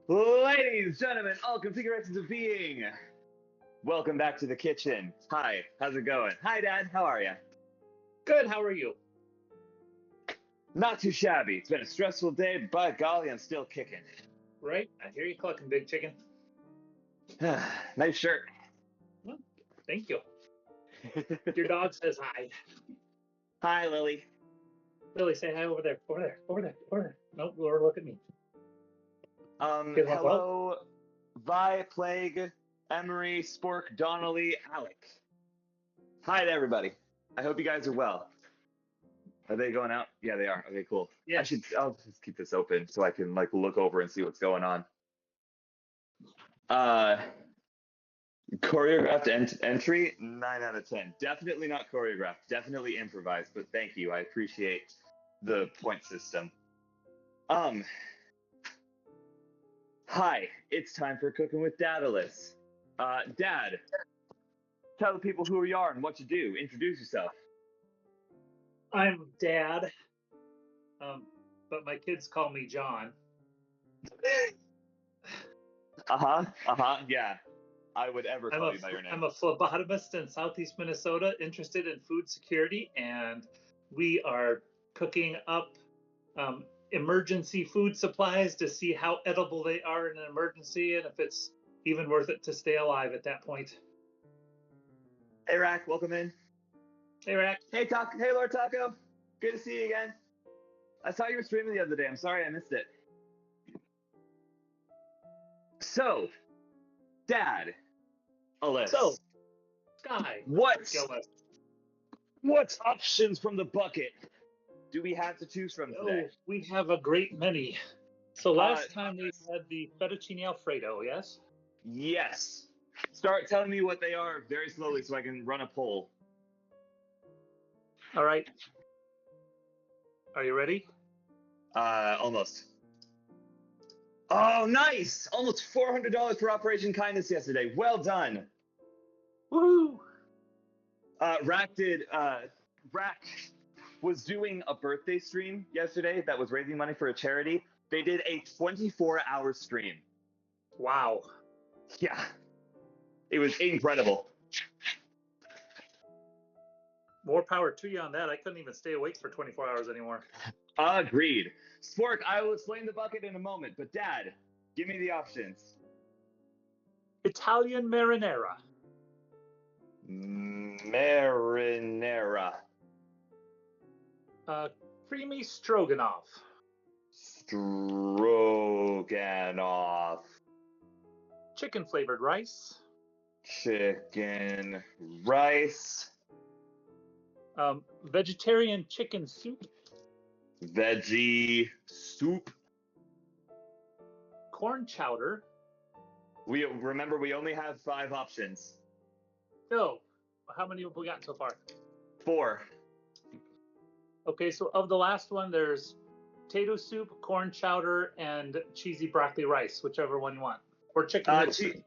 Ladies, gentlemen, all configurations of being, welcome back to the kitchen. Hi, how's it going? Hi, Dad, how are you? Good, how are you? Not too shabby. It's been a stressful day, but by golly, I'm still kicking. Right? I hear you clucking, big chicken. Nice shirt. Well, thank you. Your dog says hi. Hi, Lily. Lily, say hi over there. Over there. Nope, Laura, look at me. Hello, Vi, Plague, Emery, Spork, Donnelly, Alec. Hi to everybody. I hope you guys are well. Are they going out? Yeah, they are. Okay, cool. Yeah. I'll just keep this open so I can look over and see what's going on. Choreographed entry, 9 out of 10. Definitely not choreographed. Definitely improvised, but thank you. I appreciate the point system. Hi, it's time for Cooking with Dad-alus. Dad, tell the people who you are and what you do. Introduce yourself. I'm Dad, but my kids call me John. Yeah. I would ever call you by your name. I'm a phlebotomist in Southeast Minnesota, interested in food security, and we are cooking up emergency food supplies to see how edible they are in an emergency and if it's even worth it to stay alive at that point. Hey, Rack, welcome in. Hey, Rack. Hey, Hey, Lord Taco. Good to see you again. I saw you were streaming the other day. I'm sorry I missed it. So, Dad-alus. So, Sky. What options from the bucket do we have to choose from today? We have a great many. So last time we had the fettuccine Alfredo, yes? Yes. Start telling me what they are very slowly so I can run a poll. All right. Are you ready? Almost. Oh, nice! Almost $400 for Operation Kindness yesterday. Well done. Woohoo! Rack was doing a birthday stream yesterday that was raising money for a charity. They did a 24-hour stream. Wow. Yeah. It was incredible. More power to you on that. I couldn't even stay awake for 24 hours anymore. Agreed. Spork, I will explain the bucket in a moment, but Dad, give me the options. Italian marinara. Marinara. Creamy stroganoff. Stroganoff. Chicken flavored rice. Chicken rice. Vegetarian chicken soup. Veggie soup. Corn chowder. We only have 5 options. No. How many have we got so far? 4. Okay, so of the last one, there's potato soup, corn chowder, and cheesy broccoli rice, whichever one you want. Or chicken soup.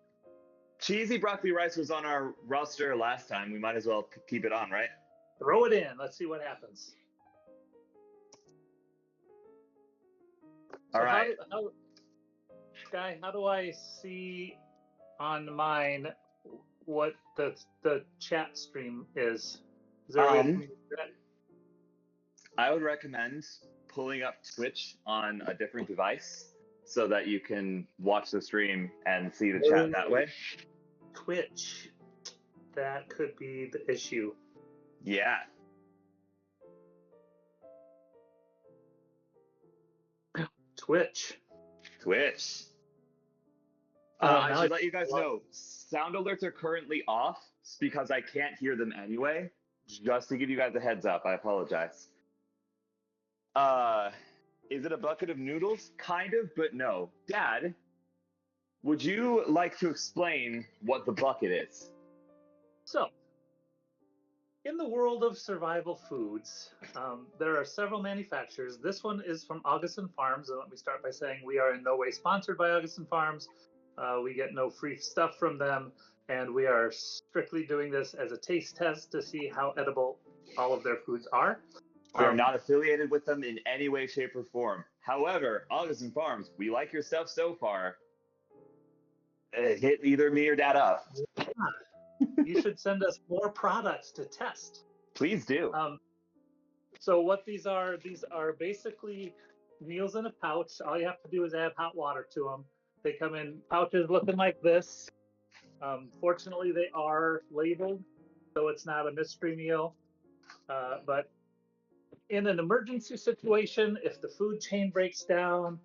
Cheesy broccoli rice was on our roster last time. We might as well keep it on, right? Throw it in. Let's see what happens. All right. Guy, how do I see on mine what the chat stream is? Is there a way for me to do that? I would recommend pulling up Twitch on a different device so that you can watch the stream and see the chat that way. Twitch. That could be the issue. Yeah. Twitch. I should let you guys know, sound alerts are currently off because I can't hear them anyway. Just to give you guys a heads up, I apologize. Is it a bucket of noodles? Kind of, but no. Dad, would you like to explain what the bucket is? So, in the world of survival foods, there are several manufacturers. This one is from Augustin Farms, and let me start by saying we are in no way sponsored by Augustin Farms. We get no free stuff from them, and we are strictly doing this as a taste test to see how edible all of their foods are. We are not affiliated with them in any way, shape, or form. However, Augustin Farms, we like your stuff so far. hit either me or Dad up. You should send us more products to test. Please do. So what these are basically meals in a pouch. All you have to do is add hot water to them. They come in pouches looking like this. Fortunately, they are labeled, so it's not a mystery meal. But in an emergency situation, if the food chain breaks down,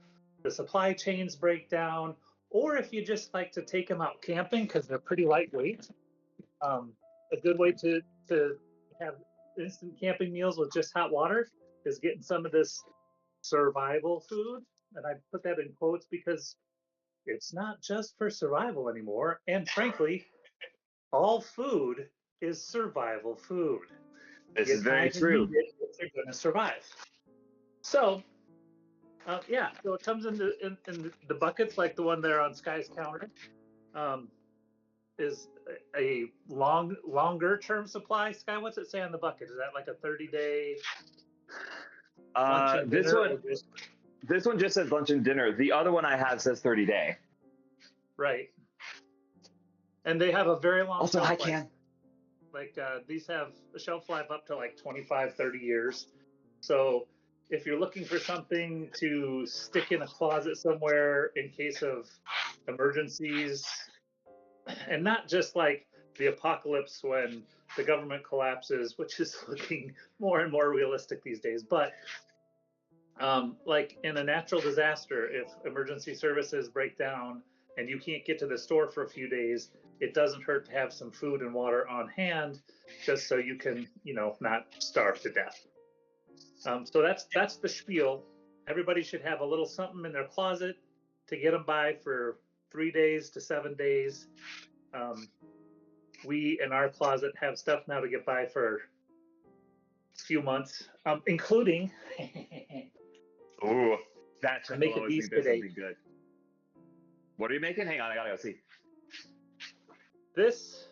the supply chains break down, or if you just like to take them out camping because they're pretty lightweight, a good way to have instant camping meals with just hot water is getting some of this survival food. And I put that in quotes because it's not just for survival anymore. And frankly, all food is survival food. This is very true. If they're going to survive. So, yeah, so it comes in the buckets like the one there on Sky's counter. Is a longer term supply. Sky, what's it say on the bucket? Is that like a 30-day lunch and dinner? This one just says lunch and dinner. The other one I have says 30-day. Right. And they have a very long also, shelf I life. can. Like these have a shelf life up to like 25, 30 years. So if you're looking for something to stick in a closet somewhere in case of emergencies, and not just like the apocalypse when the government collapses, which is looking more and more realistic these days, but like in a natural disaster, if emergency services break down and you can't get to the store for a few days, it doesn't hurt to have some food and water on hand just so you can, not starve to death. So that's the spiel. Everybody should have a little something in their closet to get them by for 3 days to 7 days. We in our closet have stuff now to get by for a few months, including Ooh, that's I'm making these today. Good. What are you making? Hang on, I gotta go see. This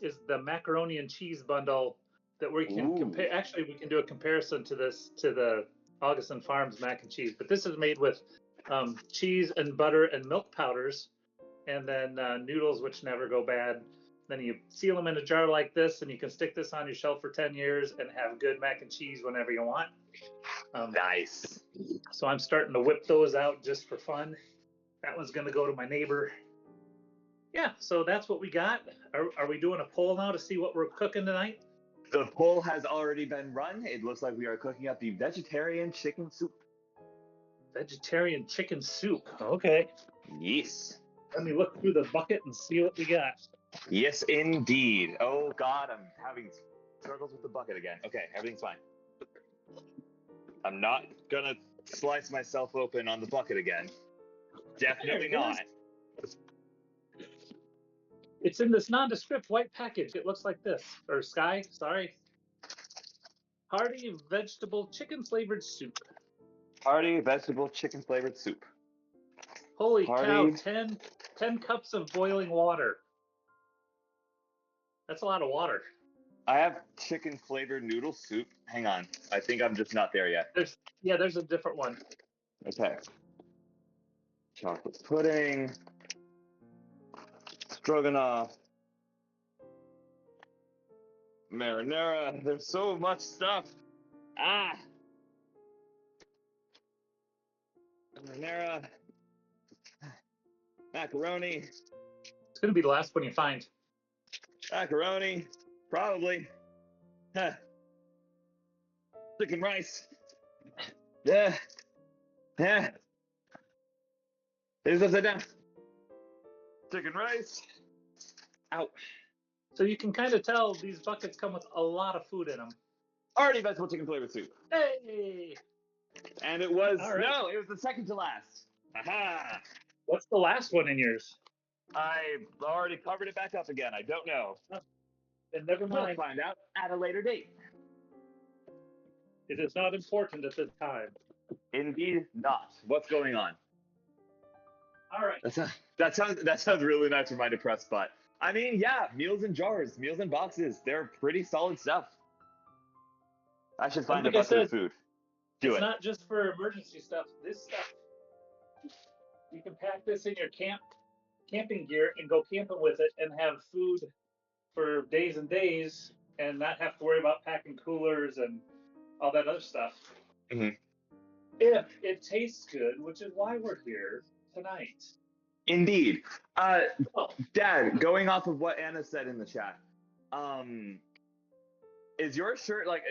is the macaroni and cheese bundle that we can compare. Actually, we can do a comparison to the Augustin Farms mac and cheese, but this is made with cheese and butter and milk powders, and then noodles, which never go bad. Then you seal them in a jar like this, and you can stick this on your shelf for 10 years and have good mac and cheese whenever you want. Nice. So I'm starting to whip those out just for fun. That one's going to go to my neighbor. Yeah, so that's what we got. Are we doing a poll now to see what we're cooking tonight? The poll has already been run. It looks like we are cooking up the vegetarian chicken soup. Vegetarian chicken soup. Okay. Yes. Let me look through the bucket and see what we got. Yes, indeed. Oh, God, I'm having struggles with the bucket again. Okay, everything's fine. I'm not going to slice myself open on the bucket again. Definitely not. It's in this nondescript white package. It looks like this. Or Sky, sorry. Hearty vegetable chicken flavored soup. Hearty vegetable chicken flavored soup. Holy cow, 10 cups of boiling water. That's a lot of water. I have chicken flavored noodle soup. Hang on. I think I'm just not there yet. There's a different one. Okay. Chocolate pudding. Stroganoff. Marinara. There's so much stuff. Marinara. Macaroni. It's going to be the last one you find. Macaroni. Probably. Chicken rice. Yeah. Here's upside down. Chicken rice. Out. So you can kind of tell these buckets come with a lot of food in them. Hearty vegetable chicken flavored soup. Hey! And it was, no, it was the second to last. Aha! What's the last one in yours? I already covered it back up again. I don't know. Then never mind. We'll find out at a later date. It is not important at this time. Indeed not. What's going on? All right. That sounds really nice for my depressed butt. I mean, yeah, meals in jars, meals in boxes. They're pretty solid stuff. I should find a bucket of food. It's not just for emergency stuff. This stuff, you can pack this in your camp camping gear and go camping with it and have food for days and days and not have to worry about packing coolers and all that other stuff. Mhm. If it tastes good, which is why we're here tonight. Indeed. Oh, Dad, going off of what Anna said in the chat, is your shirt like?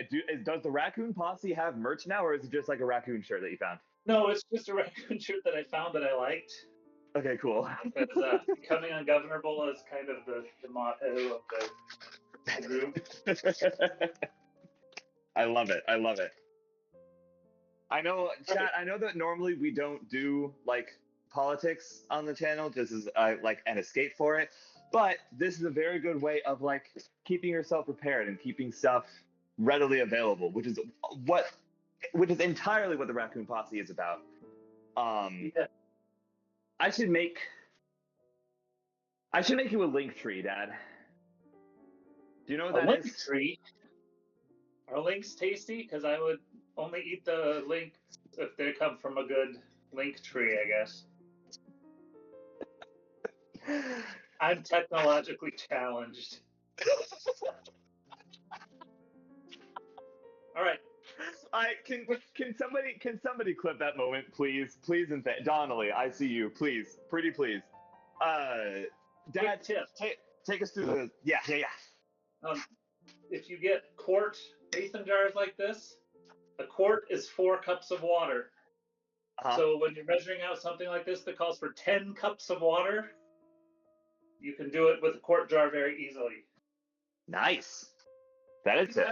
Does the Raccoon Posse have merch now, or is it just like a raccoon shirt that you found? no, it's just a raccoon shirt that I found that I liked. Okay, cool. Because becoming ungovernable is kind of the motto of the group. I love it. I love it. I know, chat. I know that normally we don't do like politics on the channel, just as like an escape for it. But this is a very good way of like keeping yourself prepared and keeping stuff readily available, which is entirely what the Raccoon Posse is about. Yeah. I should make you a link tree, Dad. Do you know what A that link is? tree. Are links tasty? Because I would only eat the links if they come from a good link tree, I guess. I'm technologically challenged. All right. Can somebody clip that moment, please, and Donnelly, I see you, please, pretty please. Dad, Quick tip. take us through the yeah. If you get quart mason jars like this, a quart is 4 cups of water. So when you're measuring out something like this that calls for 10 cups of water, you can do it with a quart jar very easily. Nice. That is it.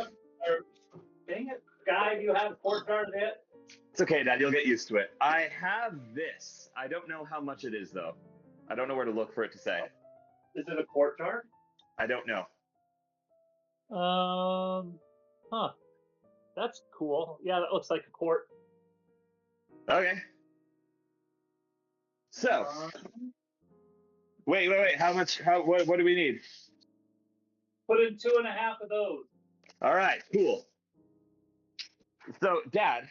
Dang it, Guy, do you have quart jars yet? It's okay, Dad. You'll get used to it. I have this. I don't know how much it is though. I don't know where to look for it to say. Is it a quart jar? I don't know. Huh. That's cool. Yeah, that looks like a quart. Okay. So, wait. How much? What do we need? Put in 2.5 of those. All right, cool. So, Dad,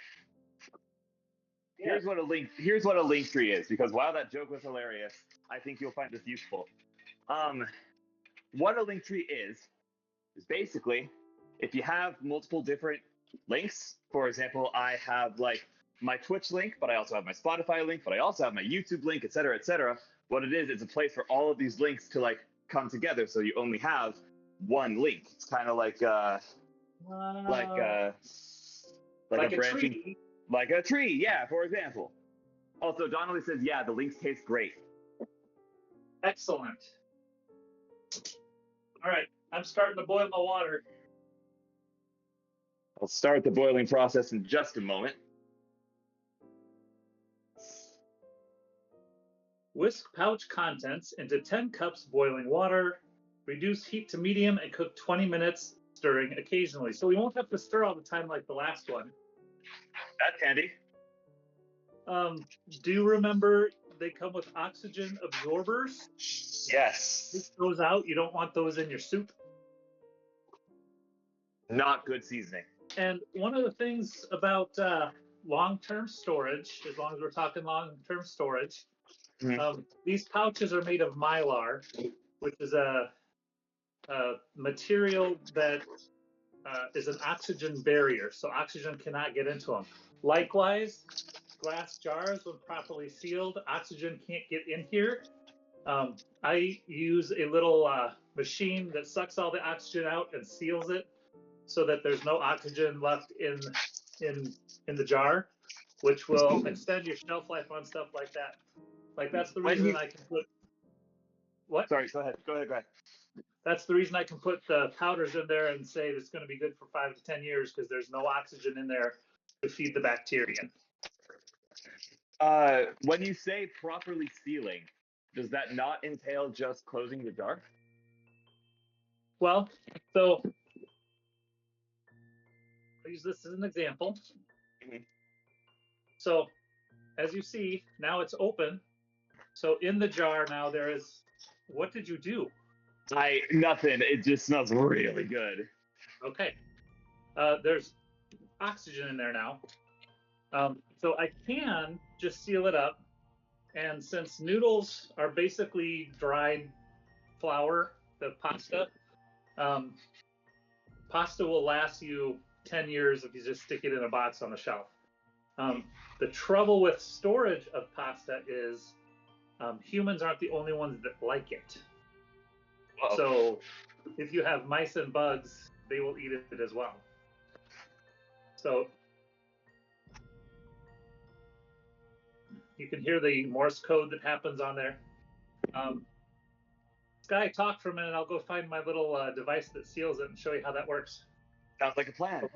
here's what a link tree is, because while that joke was hilarious, I think you'll find this useful. What a link tree is basically if you have multiple different links. For example, I have like my Twitch link, but I also have my Spotify link, but I also have my YouTube link, etc., etc. What it is, it's a place for all of these links to like come together, so you only have one link. It's kind of like a branching tree. Like a tree, yeah, for example. Also, Donnelly says, yeah, the links taste great. Excellent. All right, I'm starting to boil my water. I'll start the boiling process in just a moment. Whisk pouch contents into 10 cups boiling water. Reduce heat to medium and cook 20 minutes, stirring occasionally. So we won't have to stir all the time like the last one. That's handy. Do you remember they come with oxygen absorbers? Yes. Take those out. You don't want those in your soup. Not good seasoning. And one of the things about long-term storage, as long as we're talking long-term storage, these pouches are made of mylar, which is a material that is an oxygen barrier, so oxygen cannot get into them. Likewise, glass jars, when properly sealed, oxygen can't get in here. I use a little machine that sucks all the oxygen out and seals it so that there's no oxygen left in the jar, which will extend your shelf life on stuff like that. Like that's the reason I can put. What? Sorry, go ahead. That's the reason I can put the powders in there and say it's going to be good for 5 to 10 years because there's no oxygen in there to feed the bacteria. When you say properly sealing, does that not entail just closing the jar? Well, so I'll use this as an example. So as you see, now it's open. So in the jar now there is, what did you do? Nothing. It just smells really good. Okay. There's oxygen in there now. So I can just seal it up And since noodles are basically dried flour, the pasta, um, pasta will last you 10 years if you just stick it in a box on the shelf. The trouble with storage of pasta is humans aren't the only ones that like it. Uh-oh. So if you have mice and bugs, they will eat it as well. So you can hear the Morse code that happens on there. Sky, talk for a minute. I'll go find my little device that seals it and show you how that works. Sounds like a plan.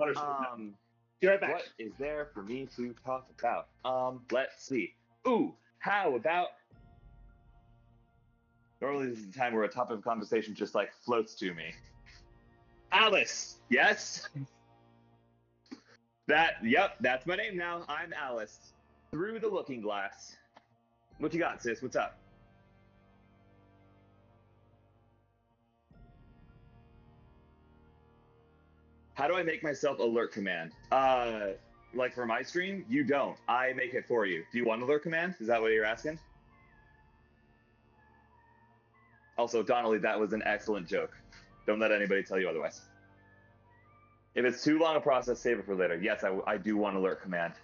Be right back. What is there for me to talk about? Let's see. Ooh, how about... Normally this is the time where a topic of conversation just like floats to me. Alice, yes? Yep, that's my name now. I'm Alice. Through the looking glass. What you got, sis? What's up? How do I make myself alert command? Like for my stream, you don't. I make it for you. Do you want alert command? Is that what you're asking? Also, Donnelly, that was an excellent joke. Don't let anybody tell you otherwise. If it's too long a process, save it for later. Yes, I do want alert command.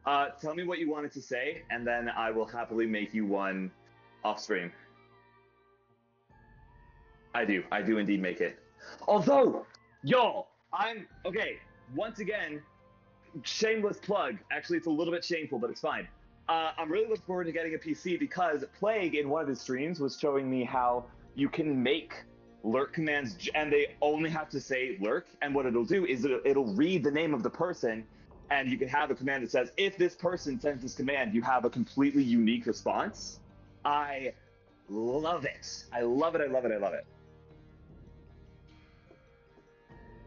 Tell me what you wanted to say, and then I will happily make you one off stream. I do indeed make it. Although, y'all, okay, once again, shameless plug. Actually, it's a little bit shameful, but it's fine. I'm really looking forward to getting a PC because Plague in one of his streams was showing me how you can make lurk commands, and they only have to say lurk, and what it'll do is it'll read the name of the person, and you can have a command that says, if this person sends this command, you have a completely unique response. I love it. I love it.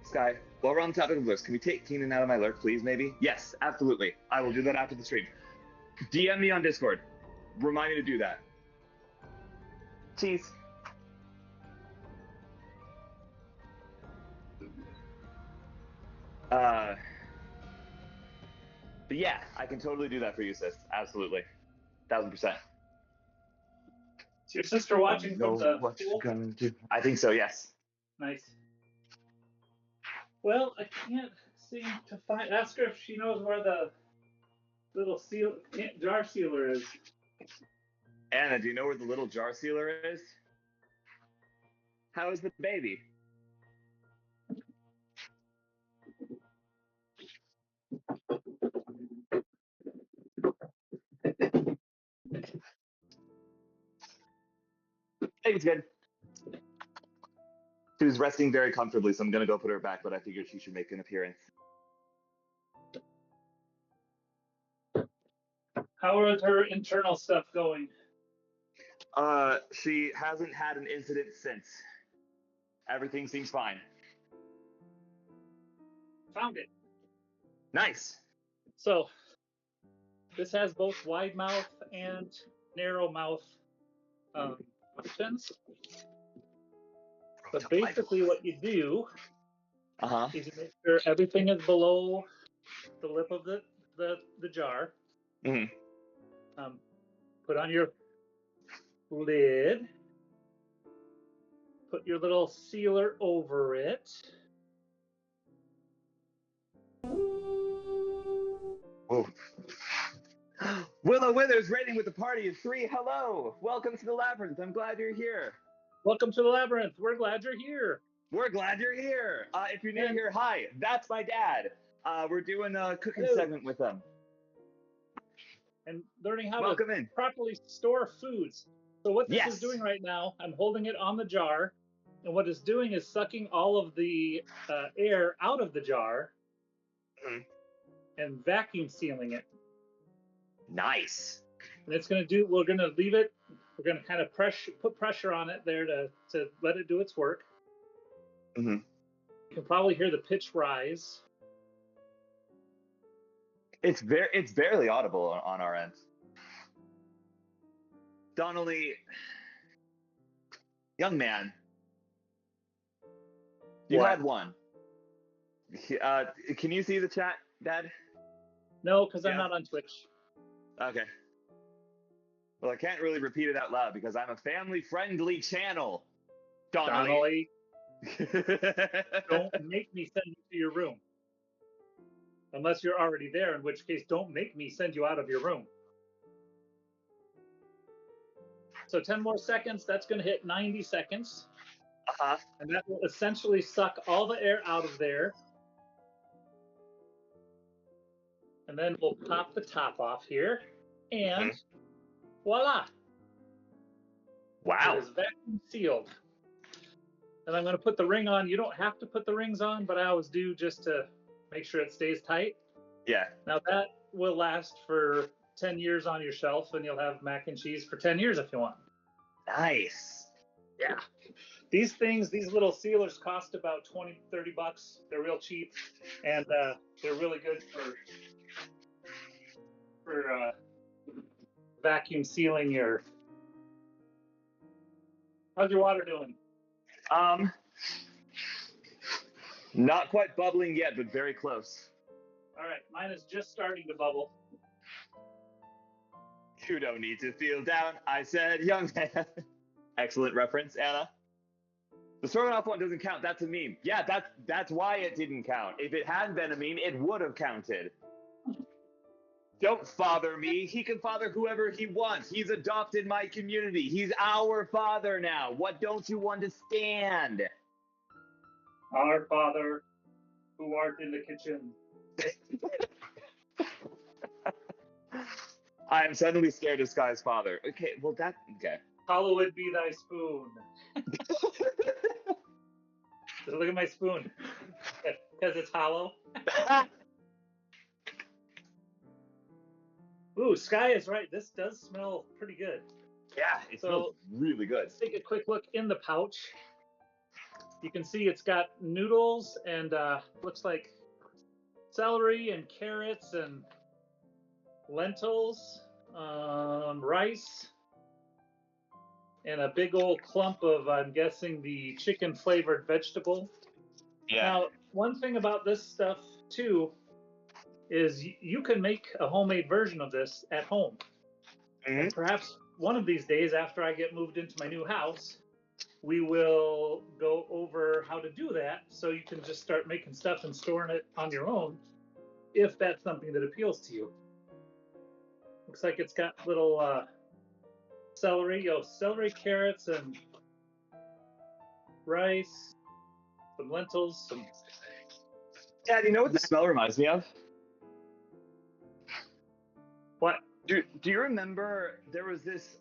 Sky, while we're on the topic of lurks, can we take Keenan out of my lurk, please, maybe? Yes, absolutely. I will do that after the stream. DM me on Discord. Remind me to do that. Cheese. But yeah, I can totally do that for you, sis. Absolutely. 1000%. Is your sister watching from the pool? I think so, yes. Nice. Well, I can't seem to find. Ask her if she knows where the little jar sealer is. Anna, do you know where the little jar sealer is? How is the baby? I think it's good. She was resting very comfortably, so I'm gonna go put her back, but I figured she should make an appearance. How is her internal stuff going? She hasn't had an incident since. Everything seems fine. Found it. Nice. So, this has both wide mouth and narrow mouth options. But basically what you do is you make sure everything is below the lip of the jar. Mm-hmm. Put on your lid. Put your little sealer over it. Whoa. Willow Withers raiding with the party of 3. Hello. Welcome to the Labyrinth. I'm glad you're here. Welcome to the Labyrinth. We're glad you're here. We're glad you're here. If you're new here, hi. That's my dad. We're doing a cooking segment with them. And learning how Welcome to in. properly store foods. So what this is doing right now, I'm holding it on the jar. And what it's doing is sucking all of the air out of the jar and vacuum sealing it. Nice. And it's going to do, we're going to leave it, we're going to kind of put pressure on it there to let it do its work. Mm-hmm. You can probably hear the pitch rise. It's barely audible on our end. Donnelly, young man, you had one. Can you see the chat, Dad? No, because I'm not on Twitch. Okay. Well, I can't really repeat it out loud because I'm a family-friendly channel. Donnelly. Don't make me send you to your room. Unless you're already there, in which case, don't make me send you out of your room. So 10 more seconds, that's going to hit 90 seconds. Uh-huh. And that will essentially suck all the air out of there. And then we'll pop the top off here. And voila. Wow. It is vacuum sealed. And I'm going to put the ring on. You don't have to put the rings on, but I always do just to make sure it stays tight. Yeah. Now that will last for 10 years on your shelf, and you'll have mac and cheese for 10 years if you want. Nice. Yeah. These things, these little sealers cost about 20, 30 bucks. They're real cheap, and they're really good for vacuum sealing your. How's your water doing? Not quite bubbling yet, but very close. All right, mine is just starting to bubble. You don't need to feel down, I said, young man. Excellent reference, Anna. The stroganoff one doesn't count. That's a meme. Yeah, that's why it didn't count. If it hadn't been a meme, it would have counted. Don't father me. He can father whoever he wants. He's adopted my community. He's our father now. What don't you understand? Our Father, who art in the kitchen. I am suddenly scared of Sky's father. Okay, well okay. Hallowed be thy spoon. Look at my spoon. Because it's hollow. Ooh, Sky is right. This does smell pretty good. Yeah, it smells really good. Let's take a quick look in the pouch. You can see it's got noodles and looks like celery and carrots and lentils, rice, and a big old clump of, I'm guessing, the chicken flavored vegetable. Yeah. Now, one thing about this stuff too is you can make a homemade version of this at home. Mm-hmm. And perhaps one of these days, after I get moved into my new house, we will go over how to do that so you can just start making stuff and storing it on your own if that's something that appeals to you. Looks like it's got little celery, carrots, and rice, some lentils, some. Dad, you know what the smell reminds me of? What? Do you remember there was this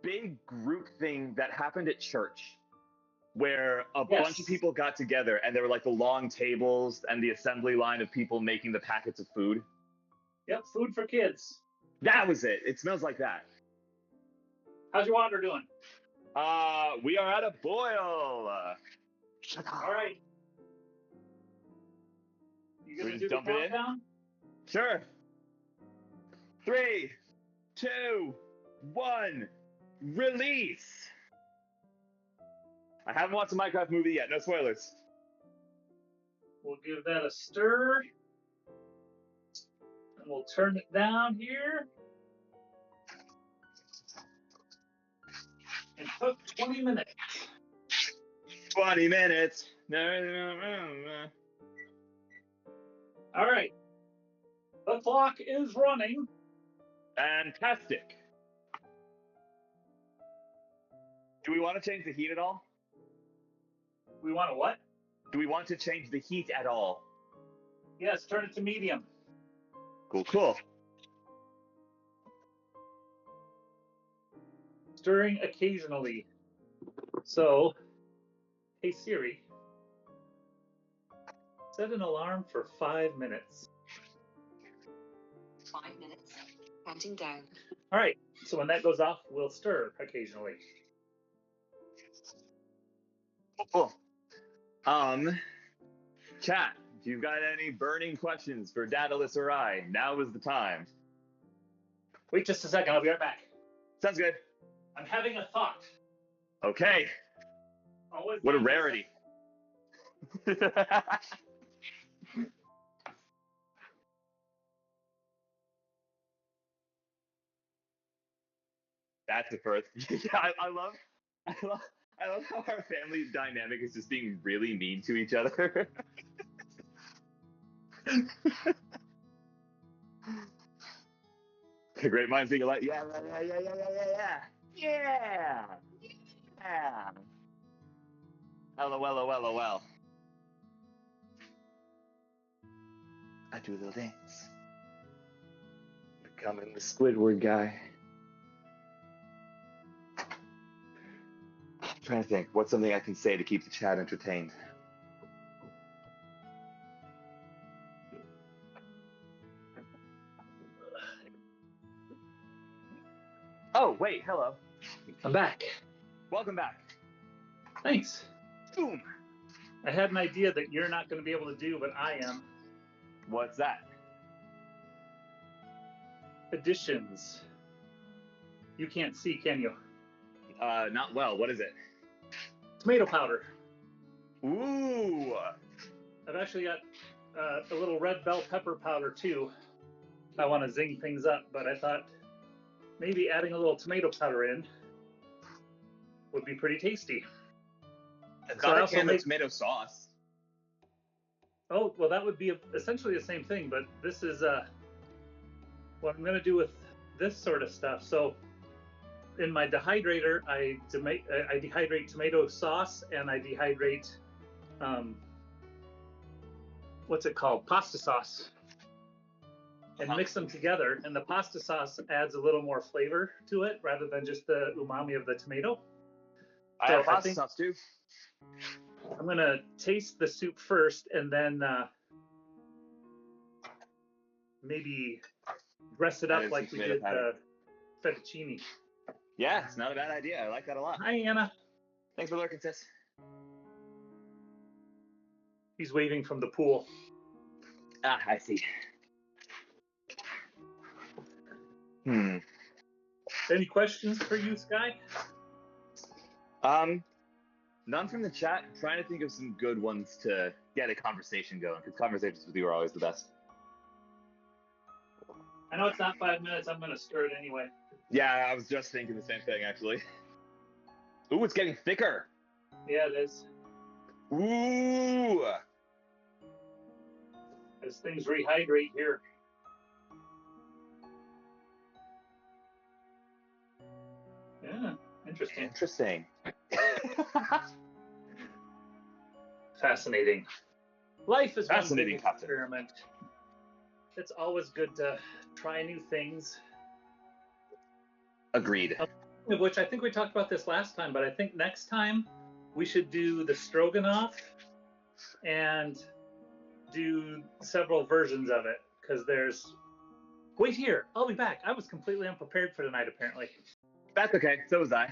big group thing that happened at church where a bunch of people got together and there were like the long tables and the assembly line of people making the packets of food? Yep, food for kids. That was it. It smells like that. How's your water doing? We are at a boil. Shut up. All right. You gonna do the countdown? Sure. 3, 2, 1, release. I haven't watched a Minecraft movie yet. No spoilers. We'll give that a stir. And we'll turn it down here. And cook 20 minutes. 20 minutes. All right. The clock is running. Fantastic. Do we want to change the heat at all? We want to what? Do we want to change the heat at all? Yes, turn it to medium. Cool. Stirring occasionally. So, hey Siri, set an alarm for 5 minutes. 5 minutes. Counting down. All right. So when that goes off, we'll stir occasionally. Cool. Chat, if you've got any burning questions for Dad-alus or I, now is the time. Wait just a second. I'll be right back. Sounds good. I'm having a thought. Okay. Always what a rarity. That's the first. Yeah, I love, I love how our family dynamic is just being really mean to each other. The great minds think alike. Yeah, yeah, yeah, yeah, yeah, yeah, yeah, yeah. LOL, LOL, LOL. I do a little dance. Becoming the Squidward guy. I'm trying to think. What's something I can say to keep the chat entertained? Oh, wait, hello. I'm back. Welcome back. Thanks. Boom. I had an idea that you're not going to be able to do, but I am. What's that? Additions. You can't see, can you? Not well. What is it? Tomato powder. Ooh. I've actually got a little red bell pepper powder too. I want to zing things up, but I thought maybe adding a little tomato powder in would be pretty tasty. I've So I got a also can made- of tomato sauce. Oh, well, that would be essentially the same thing, but this is what I'm going to do with this sort of stuff. So in my dehydrator, I dehydrate tomato sauce and I dehydrate, what's it called? Pasta sauce. And mix them together. And the pasta sauce adds a little more flavor to it rather than just the umami of the tomato. I So have pasta sauce too. I'm going to taste the soup first and then maybe dress it up Add like some we tomato did powder. fettuccine. Yeah, it's not a bad idea. I like that a lot. Hi, Anna. Thanks for lurking, sis. He's waving from the pool. Ah, I see. Any questions for you, Sky? None from the chat. I'm trying to think of some good ones to get a conversation going, because conversations with you are always the best. I know it's not 5 minutes. I'm going to stir it anyway. Yeah, I was just thinking the same thing, actually. Ooh, it's getting thicker. Yeah, it is. Ooh. As things rehydrate here. Yeah, interesting. Interesting. Fascinating. Life is Fascinating, one big Captain. experiment. It's always good to try new things. Agreed. Of which I think we talked about this last time, but I think next time we should do the stroganoff and do several versions of it, because there's... Wait here, I'll be back. I was completely unprepared for tonight, apparently. That's okay. So was I.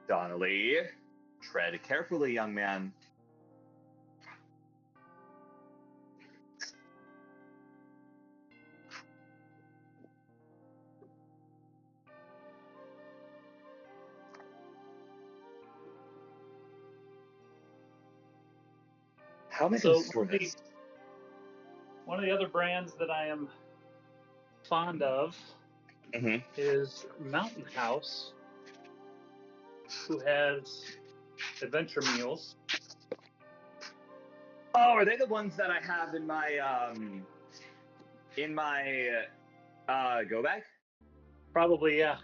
Donnelly, tread carefully, young man. How am I So going to score this? one of the other brands that I am fond of is Mountain House, who has adventure meals. Oh, are they the ones that I have in my go bag? Probably, yeah.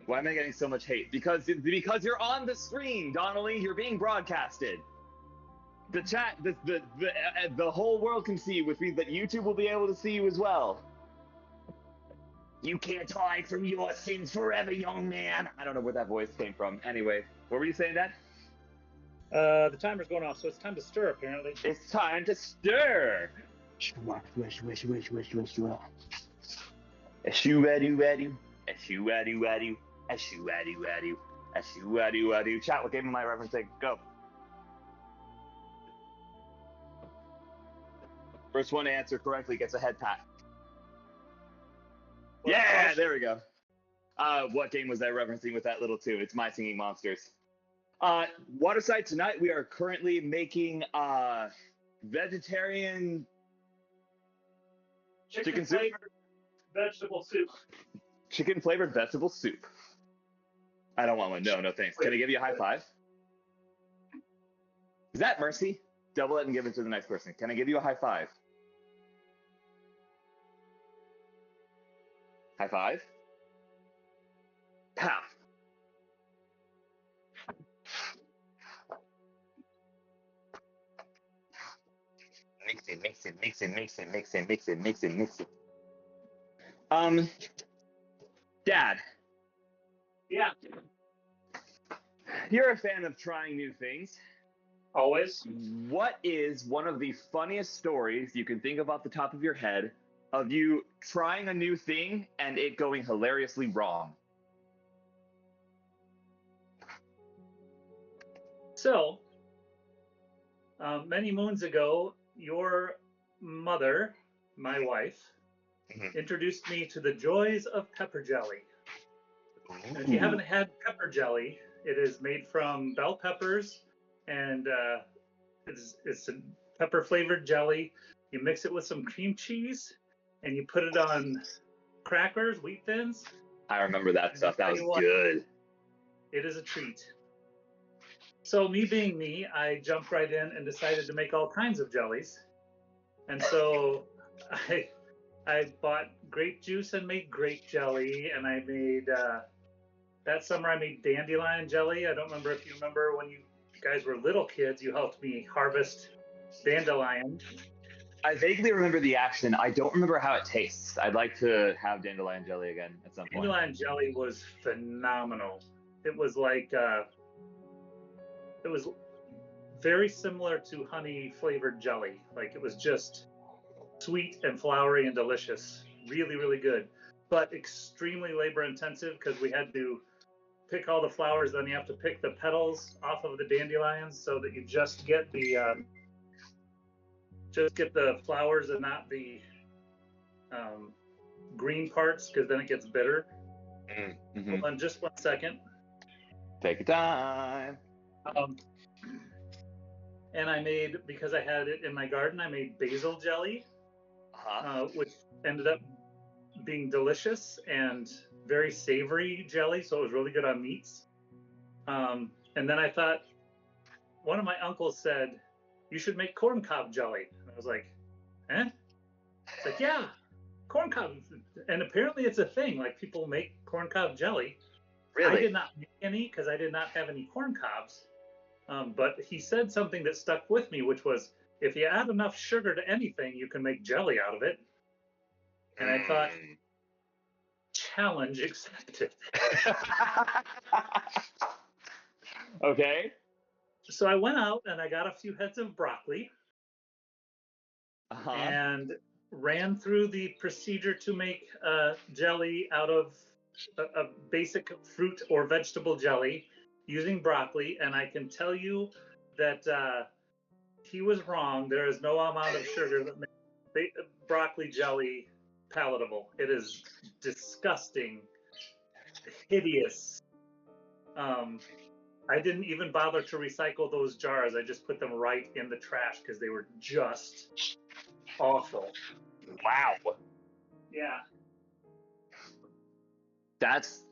Why am I getting so much hate? Because you're on the screen, Donnelly. You're being broadcasted. The chat, the whole world can see, which means that YouTube will be able to see you as well. You can't hide from your sins forever, young man. I don't know where that voice came from. Anyway, what were you saying, Dad? The timer's going off, so it's time to stir, apparently. It's time to stir. Chat, what game am I referencing? Go. First one to answer correctly gets a head pat. Yeah, there we go. What game was I referencing with that little tune? It's My Singing Monsters. Waterside, tonight we are currently making vegetarian chicken soup. Flavored vegetable soup. Chicken flavored vegetable soup. I don't want one. No, no thanks. Can I give you a high five? Is that mercy? Double it and give it to the next person. Can I give you a high five? High five. Pow. Mix it, mix it, mix it, mix it, mix it, mix it, mix it, mix it. Dad. Yeah. You're a fan of trying new things. Always. What is one of the funniest stories you can think of off the top of your head of you trying a new thing and it going hilariously wrong? So, many moons ago, your mother, my wife, introduced me to the joys of pepper jelly. And if you haven't had pepper jelly, it is made from bell peppers, and it's a pepper flavored jelly. You mix it with some cream cheese, and you put it on crackers, wheat thins. I remember that stuff. That was good. It is a treat. So me being me, I jumped right in and decided to make all kinds of jellies. And so I bought grape juice and made grape jelly, and I made that summer I made dandelion jelly. I don't remember if you remember when you guys were little kids, you helped me harvest dandelion. I vaguely remember the action. I don't remember how it tastes. I'd like to have dandelion jelly again at some point. Dandelion jelly was phenomenal. It was like it was very similar to honey flavored jelly. Like it was just sweet and flowery and delicious. Really, really good. But extremely labor intensive because we had to pick all the flowers, then you have to pick the petals off of the dandelions so that you just get the flowers and not the green parts, because then it gets bitter. Mm-hmm. Hold on just 1 second. Take your time. And I made, because I had it in my garden, I made basil jelly, which ended up being delicious and very savory jelly, so it was really good on meats. And then I thought, one of my uncles said, you should make corn cob jelly. And I was like, eh? It's like, yeah, corn cob. And apparently it's a thing, like people make corn cob jelly. Really? I did not make any because I did not have any corn cobs. But he said something that stuck with me, which was, if you add enough sugar to anything, you can make jelly out of it. And I thought, challenge accepted. Okay. So I went out and I got a few heads of broccoli and ran through the procedure to make jelly out of a basic fruit or vegetable jelly using broccoli. And I can tell you that he was wrong. There is no amount of sugar that makes broccoli jelly palatable. It is disgusting, hideous. I didn't even bother to recycle those jars. I just put them right in the trash because they were just awful. Wow. Yeah. That's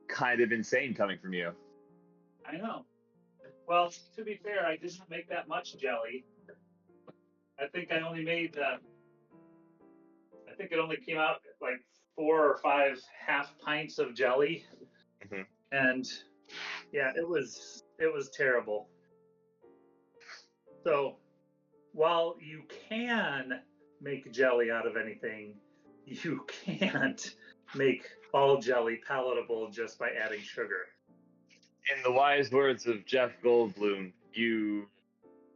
kind of insane coming from you. I know. Well, to be fair, I didn't make that much jelly. I think I only made, I think it only came out like 4 or 5 half pints of jelly. Mm-hmm. And yeah, it was terrible. So while you can make jelly out of anything, you can't make all jelly palatable just by adding sugar. In the wise words of Jeff Goldblum,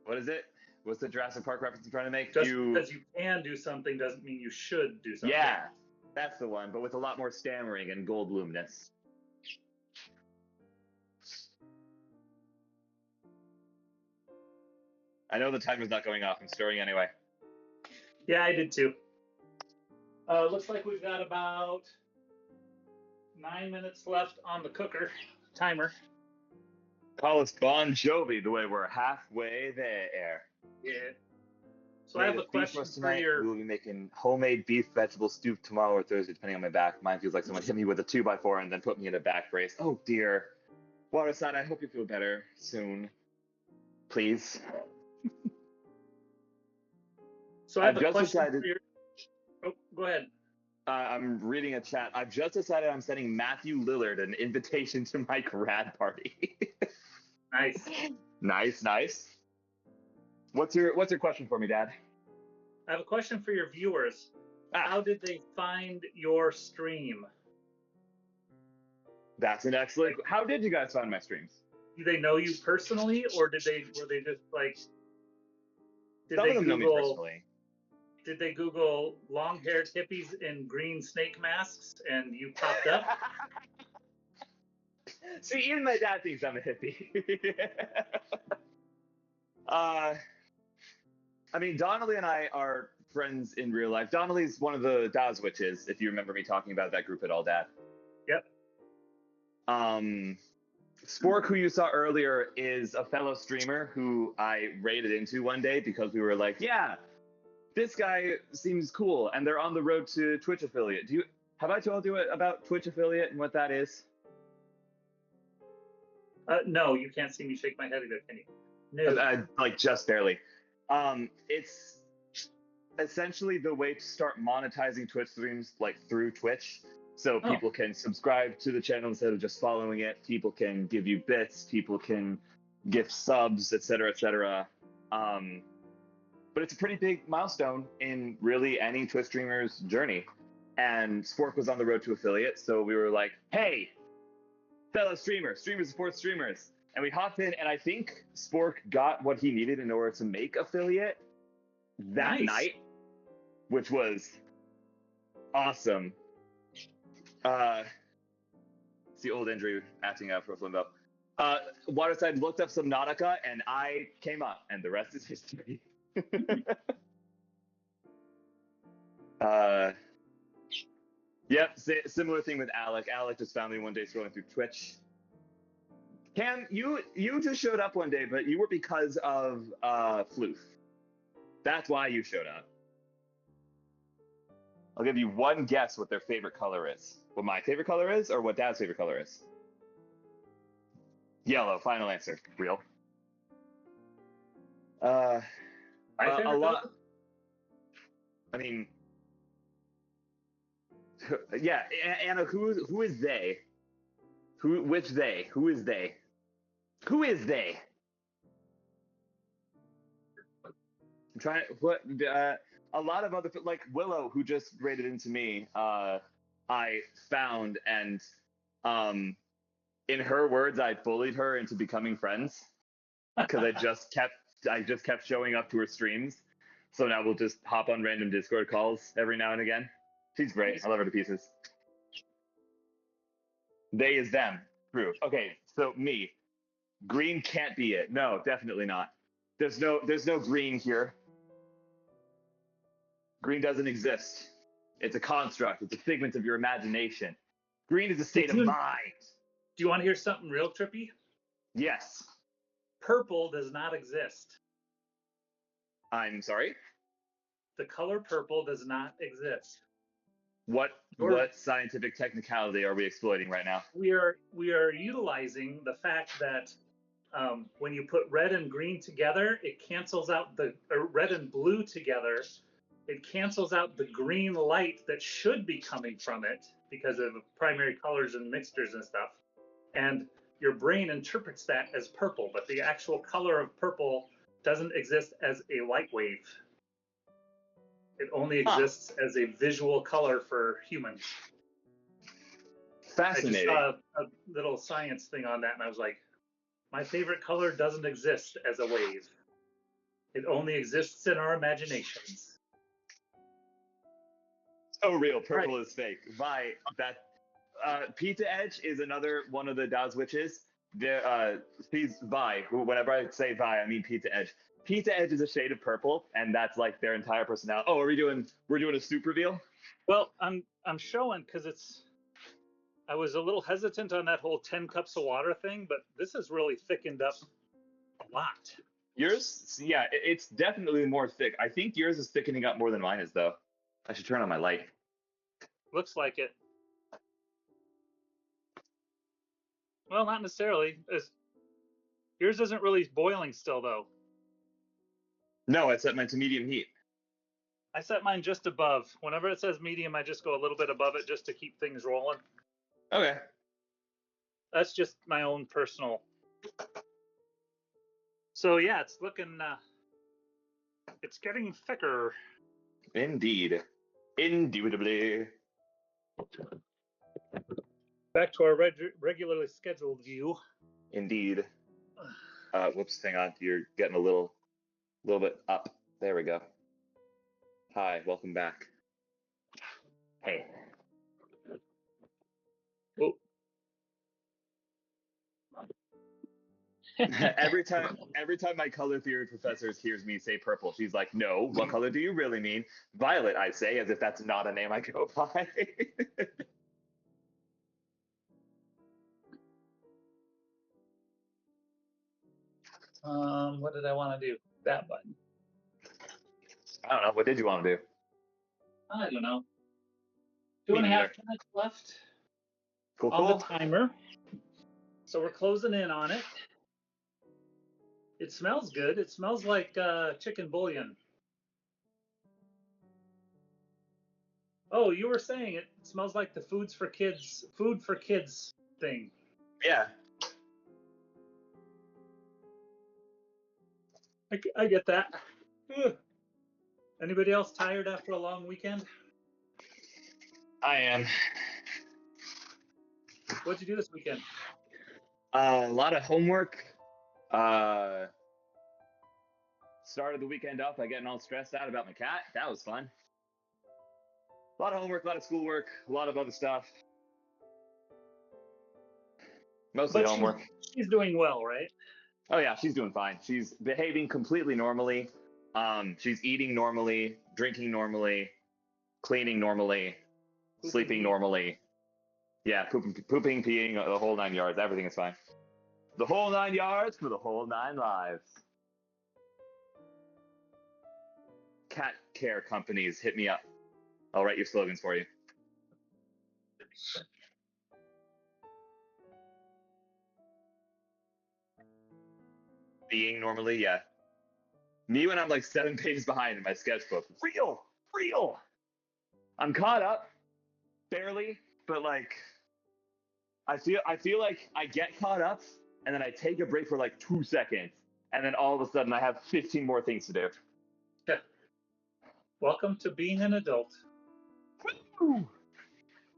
what is it? What's the Jurassic Park reference I'm trying to make? Just because you can do something doesn't mean you should do something. Yeah, that's the one, but with a lot more stammering and Goldblumness. I know the timer's not going off. I'm stirring anyway. Yeah, I did too. Looks like we've got about 9 minutes left on the cooker timer. Call us Bon Jovi the way we're halfway there. Yeah. So I have a question for tonight. your. We will be making homemade beef vegetable stew tomorrow or Thursday, depending on my back. Mine feels like someone hit me with a 2x4 and then put me in a back brace. Oh dear. Waterside, I hope you feel better soon. Please. So I have I've a just question decided. for your. Oh, go ahead. I'm reading a chat. I've just decided I'm sending Matthew Lillard an invitation to my grad party. Nice. Nice. What's your question for me, Dad? I have a question for your viewers. How did they find your stream? That's an excellent. How did you guys find my streams? Do they know you personally, or were they just like? Did Some they of them know me Google? personally. Did they Google long-haired hippies in green snake masks and you popped up? See, even my dad thinks I'm a hippie. I mean, Donnelly and I are friends in real life. Donnelly's one of the Daz witches, if you remember me talking about that group at all, Dad. Yep. Spork, who you saw earlier, is a fellow streamer who I raided into one day because we were like, yeah, this guy seems cool, and they're on the road to Twitch affiliate. Have I told you about Twitch affiliate and what that is? No, you can't see me shake my head either, can you? No. Like just barely. It's essentially the way to start monetizing Twitch streams like through Twitch. So people can subscribe to the channel instead of just following it. People can give you bits. People can gift subs, etc., etc. But it's a pretty big milestone in really any Twitch streamer's journey. And Spork was on the road to affiliate, so we were like, hey, fellow streamers support streamers. And we hopped in, and I think Spork got what he needed in order to make affiliate that night, which was awesome. It's the old injury acting out for Flimbo. Waterside looked up Subnautica, and I came up, and the rest is history. Yep, similar thing with Alec. Alec just found me one day scrolling through Twitch. Cam, you just showed up one day, but you were because of Floof. That's why you showed up. I'll give you one guess what their favorite color is. What my favorite color is, or what Dad's favorite color is? Yellow. Final answer. Real. My favorite a lot. color? I mean, yeah. Anna, who is they? Which they? Who is they? Who is they? I'm trying. What? A lot of other, like Willow, who just raided into me, I found, and in her words, I bullied her into becoming friends because I just kept showing up to her streams. So now we'll just hop on random Discord calls every now and again. She's great. I love her to pieces. They is them. True. Okay, so me. Green can't be it. No, definitely not. There's no green here. Green doesn't exist. It's a construct. It's a figment of your imagination. Green is a state of mind. Do you want to hear something real trippy? Yes. Purple does not exist. I'm sorry? The color purple does not exist. What scientific technicality are we exploiting right now? We are utilizing the fact that when you put red and green together, it cancels out red and blue together. It cancels out the green light that should be coming from it because of primary colors and mixtures and stuff. And your brain interprets that as purple, but the actual color of purple doesn't exist as a light wave. It only exists as a visual color for humans. Fascinating. I just saw a little science thing on that, and I was like, my favorite color doesn't exist as a wave. It only exists in our imaginations. Oh, real. Purple is fake. Vi, Pizza Edge is another one of the Daz witches. She's Vi. Whenever I say Vi, I mean Pizza Edge. Pizza Edge is a shade of purple, and that's like their entire personality. Oh, we're doing a soup reveal? Well, I'm showing because I was a little hesitant on that whole 10 cups of water thing, but this has really thickened up a lot. Yours, yeah, it's definitely more thick. I think yours is thickening up more than mine is, though. I should turn on my light. Looks like it. Well, not necessarily. Yours isn't really boiling still, though. No, I set mine to medium heat. I set mine just above. Whenever it says medium, I just go a little bit above it just to keep things rolling. Okay. That's just my own personal. So yeah, it's looking. It's getting thicker. Indeed. Indubitably. Back to our regularly scheduled view. Indeed. Whoops, hang on. You're getting a little bit up. There we go. Hi, welcome back. Hey. Oh. every time my color theory professor hears me say purple, she's like, "No, what color do you really mean?" Violet, I say, as if that's not a name I go by. What did I want to do? That button. I don't know. What did you want to do? I don't know. Me 2.5 neither. minutes left Cool, on the cool. timer. So we're closing in on it. It smells good. It smells like chicken bouillon. Oh, you were saying it smells like the food for kids thing. Yeah. I get that. Ugh. Anybody else tired after a long weekend? I am. What'd you do this weekend? A lot of homework. Started the weekend off by getting all stressed out about my cat. That was fun. A lot of homework, a lot of schoolwork, a lot of other stuff. Mostly homework. She's doing well, right? Oh yeah, she's doing fine. She's behaving completely normally. She's eating normally, drinking normally, cleaning normally, sleeping normally. Yeah, pooping, peeing, the whole 9 yards. Everything is fine. The whole 9 yards for the whole 9 lives. Cat care companies, hit me up. I'll write your slogans for you. Being normally, yeah. Me when I'm like 7 pages behind in my sketchbook. Real. I'm caught up, barely, but like, I feel like I get caught up, and then I take a break for like 2 seconds, and then all of a sudden I have 15 more things to do. Yeah. Welcome to being an adult. Woo!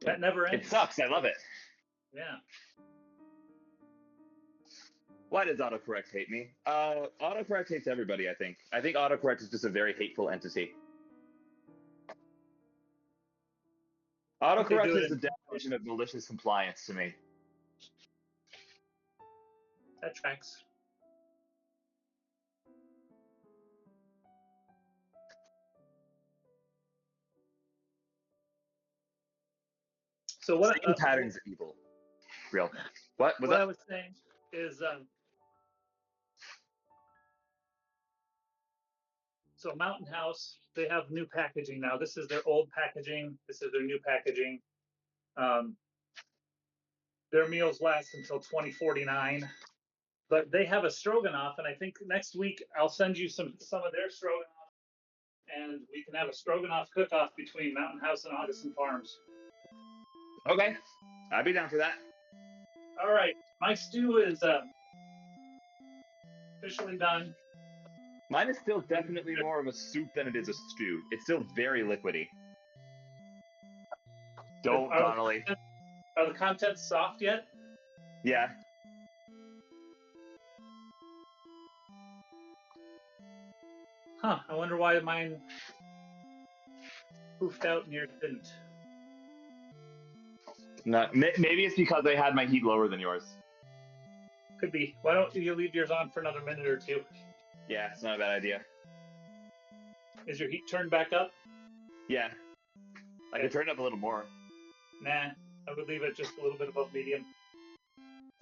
That never ends. It sucks. I love it. Yeah. Why does autocorrect hate me? Autocorrect hates everybody, I think. I think autocorrect is just a very hateful entity. Autocorrect is the definition of malicious compliance to me. That tracks. So what? Patterns of evil. Real. What was what that? I was saying is, so Mountain House, they have new packaging now. This is their old packaging. This is their new packaging. Their meals last until 2049, but they have a stroganoff, and I think next week I'll send you some of their stroganoff, and we can have a stroganoff cook-off between Mountain House and Augustin Farms. Okay, I'd be down for that. All right, my stew is officially done. Mine is still definitely more of a soup than it is a stew. It's still very liquidy. Don't, Donnelly. Are the contents soft yet? Yeah. Huh, I wonder why mine poofed out and yours didn't. No, maybe it's because I had my heat lower than yours. Could be. Why don't you leave yours on for another minute or two? Yeah, it's not a bad idea. Is your heat turned back up? Yeah. I could turn it up a little more. Nah, I would leave it just a little bit above medium.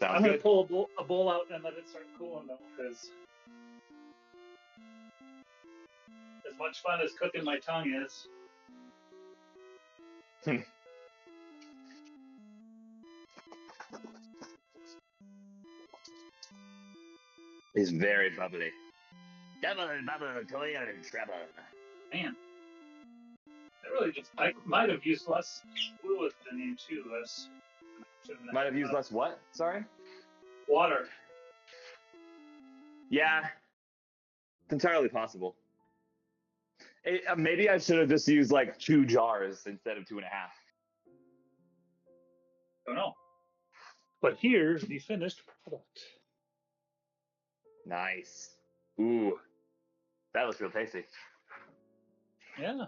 Sounds I'm going good. to pull a bowl out and let it start cooling though, because as much fun as cooking my tongue is, He's very bubbly. Double bubble, toil and trouble. man, I might have used less fluid than you too, as Might have used less what? Sorry? water. Yeah, it's entirely possible. Maybe I should have just used like 2 jars instead of 2.5. Don't know. But here's the finished product. Nice. Ooh, that looks real tasty. Yeah.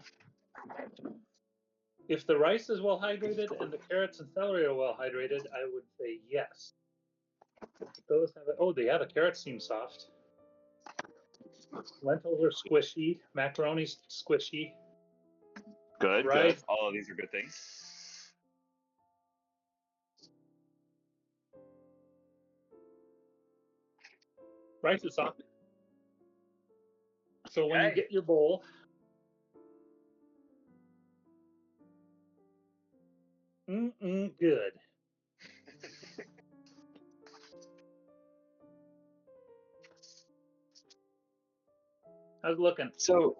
If the rice is well hydrated and the carrots and celery are well hydrated, I would say yes. Those have it. Oh, yeah, the carrots seem soft. Lentils are squishy. Macaroni's squishy. Good, Rice. good. All of these are good things. Rice is soft. So when you Okay. get your bowl, good. How's it looking? So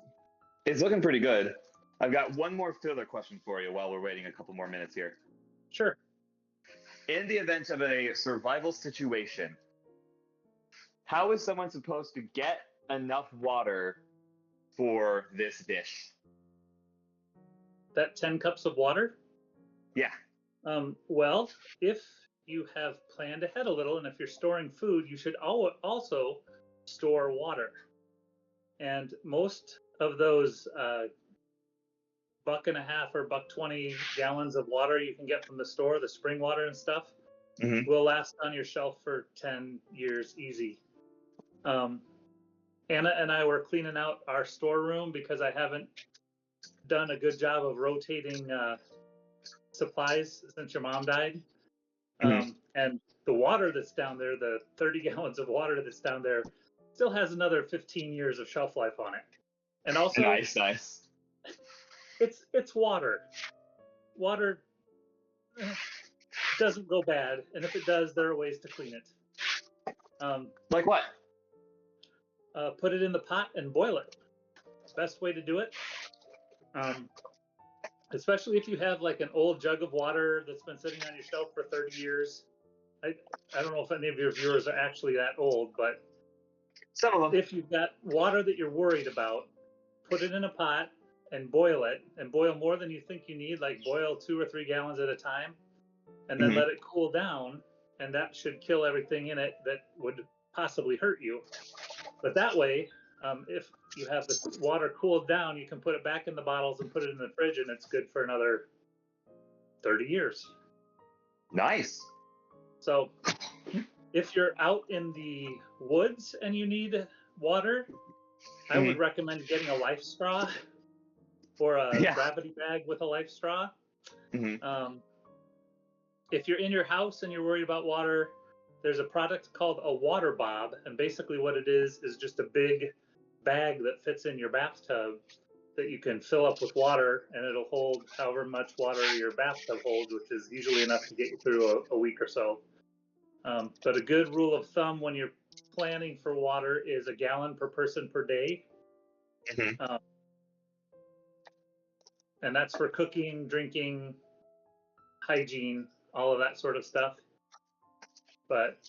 it's looking pretty good. I've got one more filler question for you while we're waiting a couple more minutes here. Sure. In the event of a survival situation, how is someone supposed to get enough water for this dish? That 10 cups of water? Yeah. Well, if you have planned ahead a little, and if you're storing food, you should also store water. And most of those $1.50 or $1.20 gallons of water you can get from the store, the spring water and stuff, will last on your shelf for 10 years easy. Anna and I were cleaning out our storeroom because I haven't done a good job of rotating supplies since your mom died. And the water that's down there, the 30 gallons of water that's down there, still has another 15 years of shelf life on it. And also, Nice. It's water. Water doesn't go bad, and if it does, there are ways to clean it. Like what? Put it in the pot and boil it. Best way to do it. Especially if you have like an old jug of water that's been sitting on your shelf for 30 years. I don't know if any of your viewers are actually that old, but some of them. If you've got water that you're worried about, put it in a pot and boil it, and boil more than you think you need, like boil 2 or 3 gallons at a time, and then let it cool down, and that should kill everything in it that would possibly hurt you. But that way, if you have the water cooled down, you can put it back in the bottles and put it in the fridge, and it's good for another 30 years. Nice. So if you're out in the woods and you need water, I would recommend getting a life straw or a gravity bag with a life straw. If you're in your house and you're worried about water, there's a product called a water bob, and basically what it is just a big bag that fits in your bathtub that you can fill up with water, and it'll hold however much water your bathtub holds, which is usually enough to get you through a week or so. But a good rule of thumb when you're planning for water is a gallon per person per day. And that's for cooking, drinking, hygiene, all of that sort of stuff. But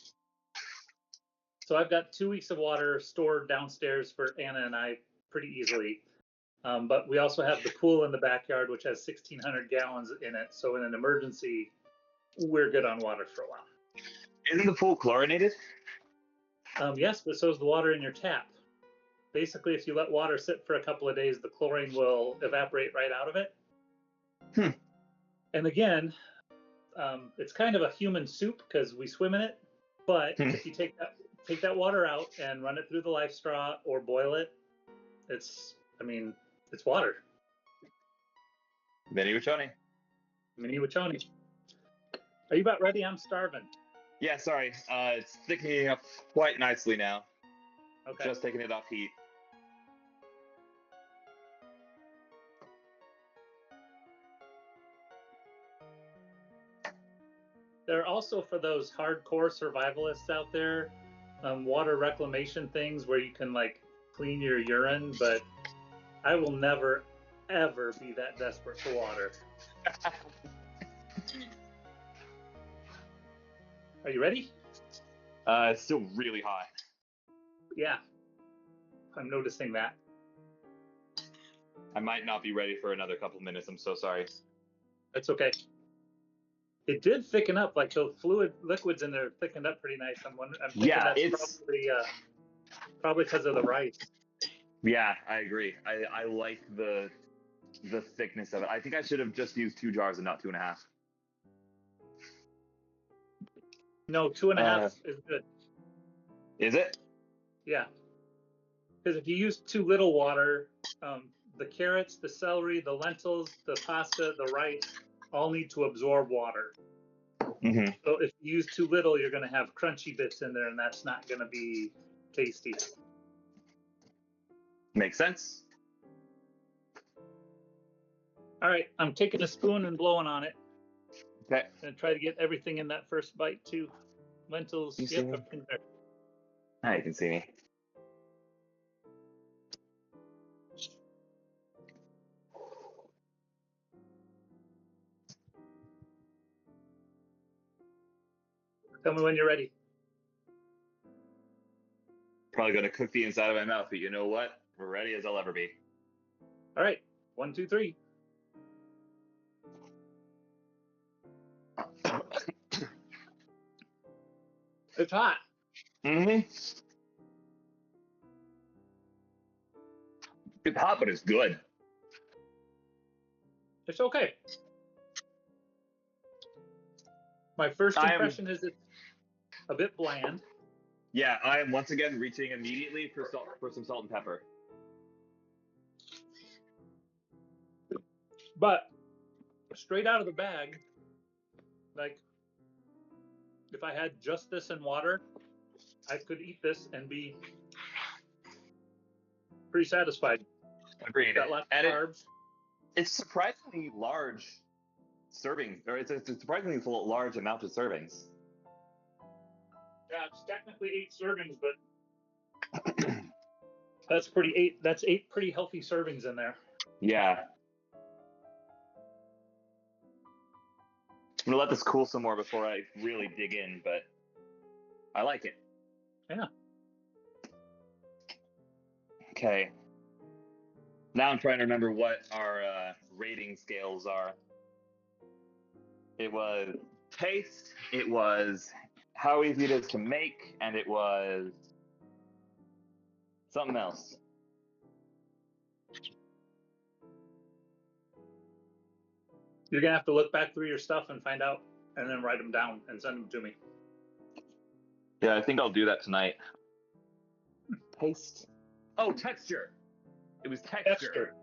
so I've got 2 weeks of water stored downstairs for Anna and I pretty easily. But we also have the pool in the backyard, which has 1,600 gallons in it. So in an emergency, we're good on water for a while. Isn't the pool chlorinated? Yes, but so is the water in your tap. Basically, if you let water sit for a couple of days, the chlorine will evaporate right out of it. And again, it's kind of a human soup because we swim in it. But if you take that water out and run it through the life straw or boil it, it's water. Mini Wachoni. Mini Wachoni. Are you about ready? I'm starving. Yeah, sorry. It's thickening up quite nicely now. Okay. Just taking it off heat. There are also, for those hardcore survivalists out there, water reclamation things where you can like clean your urine, but I will never ever be that desperate for water. Are you ready? It's still really hot. Yeah, I'm noticing that. I might not be ready for another couple minutes. I'm so sorry. That's okay. It did thicken up, like the liquids in there thickened up pretty nice. I'm thinking Yeah, that's it's probably because of the rice. yeah, I agree. I like the thickness of it. I think I should have just used 2 jars and not 2.5. No, 2.5 is good. Is it? Yeah, because if you use too little water, the carrots, the celery, the lentils, the pasta, the rice all need to absorb water. Mm-hmm. So if you use too little, you're going to have crunchy bits in there, and that's not going to be tasty. Makes sense. All right, I'm taking a spoon and blowing on it. Okay. And try to get everything in that first bite too. Lentils, You see yep, me? everything there. Now you can see me. Tell me when you're ready. Probably going to cook the inside of my mouth, but you know what? We're ready as I'll ever be. All right, 1, 2, 3. It's hot. Mm-hmm. It's hot, but it's good. It's okay. My first impression is it's a bit bland. Yeah, I am once again reaching immediately for some salt and pepper. But straight out of the bag, like if I had just this and water, I could eat this and be pretty satisfied. Agreed. Got lots of carbs. It's surprisingly large serving, or it's a surprisingly large amount of servings. Yeah, it's technically 8 servings, but that's 8 pretty healthy servings in there. Yeah. I'm gonna let this cool some more before I really dig in, but I like it. Yeah. Okay. Now I'm trying to remember what our rating scales are. It was taste, it was how easy it is to make, and it was something else. You're going to have to look back through your stuff and find out, and then write them down and send them to me. Yeah, I think I'll do that tonight. Taste. Oh, texture. It was texture.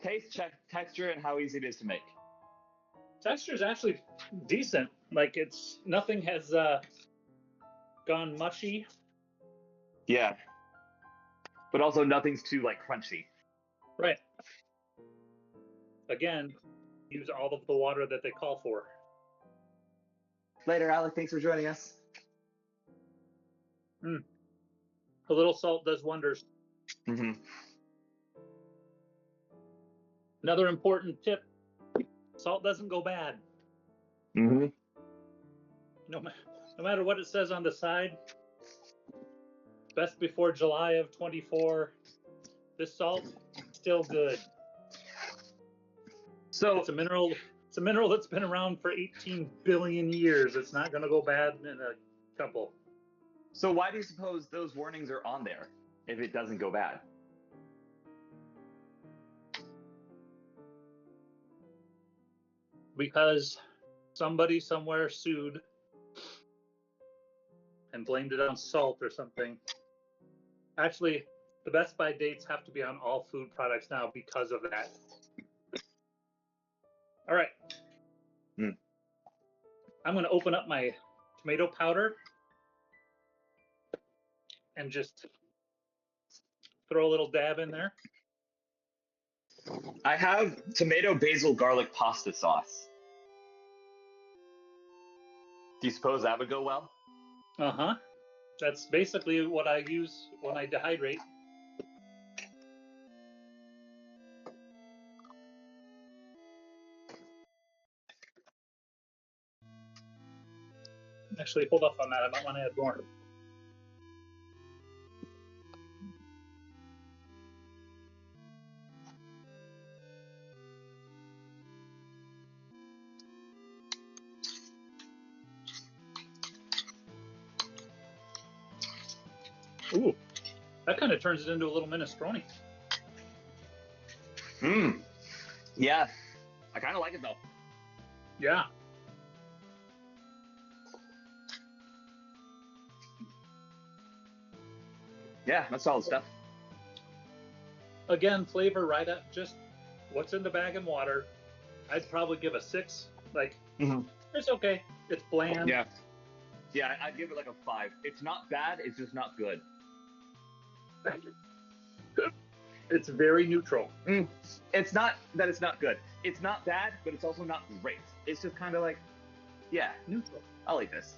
Taste, texture, and how easy it is to make. Texture is actually decent. Like nothing has gone mushy. Yeah. But also nothing's too like crunchy. Right. Again, use all of the water that they call for. Later, Alec. Thanks for joining us. A little salt does wonders. Mm-hmm. Another important tip: salt doesn't go bad. Mm-hmm. No matter what it says on the side, best before July of 24. This salt still good. So it's a mineral. It's a mineral that's been around for 18 billion years. It's not going to go bad in a couple. So why do you suppose those warnings are on there if it doesn't go bad? Because somebody somewhere sued and blamed it on salt or something. Actually, the best by dates have to be on all food products now because of that. All right. I'm going to open up my tomato powder and just throw a little dab in there. I have tomato basil garlic pasta sauce. Do you suppose that would go well? Uh-huh. That's basically what I use when I dehydrate. Actually, hold off on that. I might want to add more. Ooh, that kind of turns it into a little minestrone. Mmm. Yeah. I kind of like it though. Yeah. Yeah, that's solid stuff. Again, flavor right at just what's in the bag and water. I'd probably give a 6. Like, It's okay. It's bland. Yeah. Yeah, I'd give it like a 5. It's not bad, it's just not good. It's very neutral. It's not that it's not good. It's not bad, but it's also not great. It's just kind of like, yeah, Neutral. I'll eat this.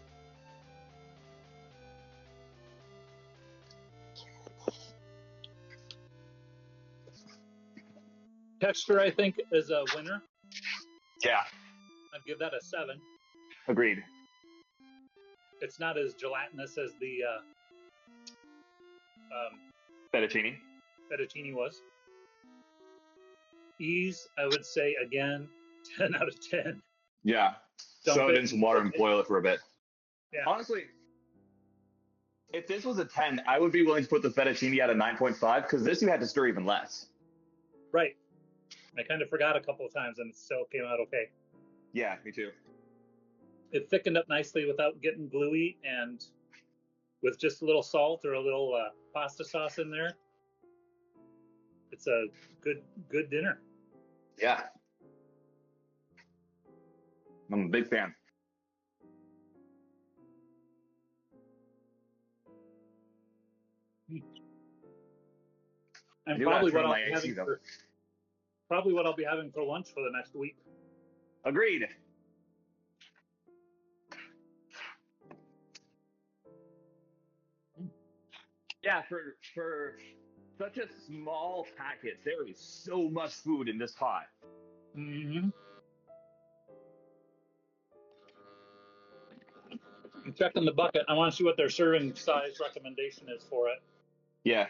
Texture, I think, is a winner. Yeah, I'd give that a 7. agreed. It's not as gelatinous as the Fettuccine. fettuccine was. Ease, I would say, again, 10 out of 10. Yeah. Dump Soak it it in some water and boil it for a bit. Yeah. Honestly, if this was a 10, I would be willing to put the fettuccine at a 9.5 because this you had to stir even less. Right. I kind of forgot a couple of times and it still came out okay. Yeah, me too. It thickened up nicely without getting gluey, and with just a little salt or a little pasta sauce in there, it's a good dinner. Yeah. I'm a big fan. And You probably gotta what turn I'll my be AC having though. for lunch for the next week. Agreed. Yeah, for such a small packet, there is so much food in this pot. Mm-hmm. I'm checking the bucket. I want to see what their serving size recommendation is for it. Yeah.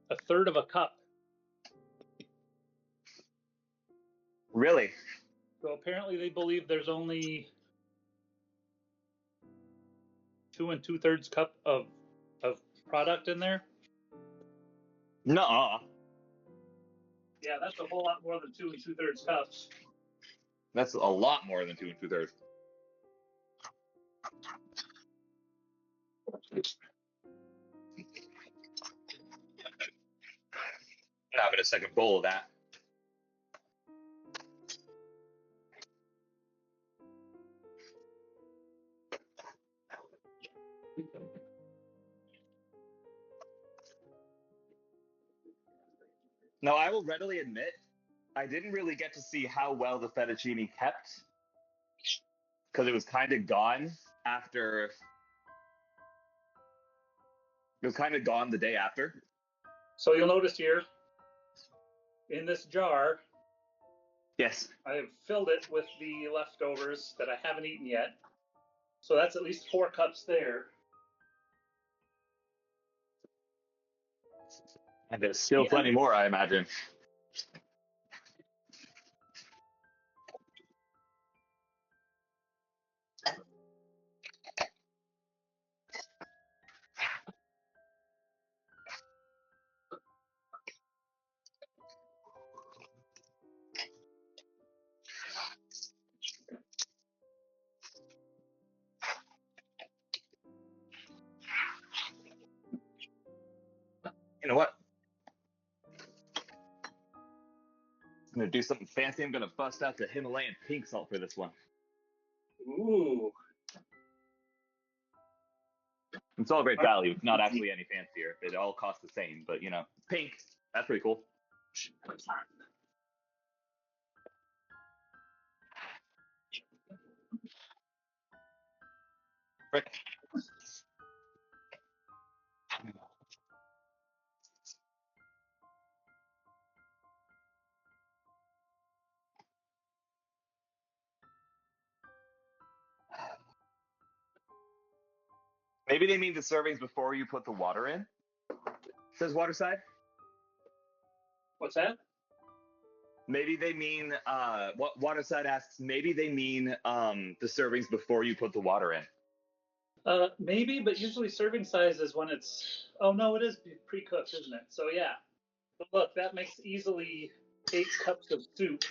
A third of a cup. Really? So apparently they believe there's only 2 2/3 cup of product in there. Nuh-uh. Yeah, that's a whole lot more than 2 2/3 cups. That's a lot more than 2 2/3. I'm having a second bowl of that. Now, I will readily admit, I didn't really get to see how well the fettuccine kept because it was kind of gone after. It was kind of gone the day after. So you'll notice here in this jar, Yes. I've filled it with the leftovers that I haven't eaten yet. So that's at least 4 cups there. And there's still plenty more, I imagine. You know what? gonna do something fancy. I'm gonna bust out the Himalayan pink salt for this one. Ooh. It's all great value. It's not actually any fancier. It all costs the same, but you know, pink. That's pretty cool. Frick. Maybe they mean the servings before you put the water in. Says Waterside. What's that? Maybe they mean what Waterside asks. Maybe they mean the servings before you put the water in. Maybe, but usually serving size is when it's. Oh no, it is pre-cooked, isn't it? So yeah. But look, that makes easily 8 cups of soup.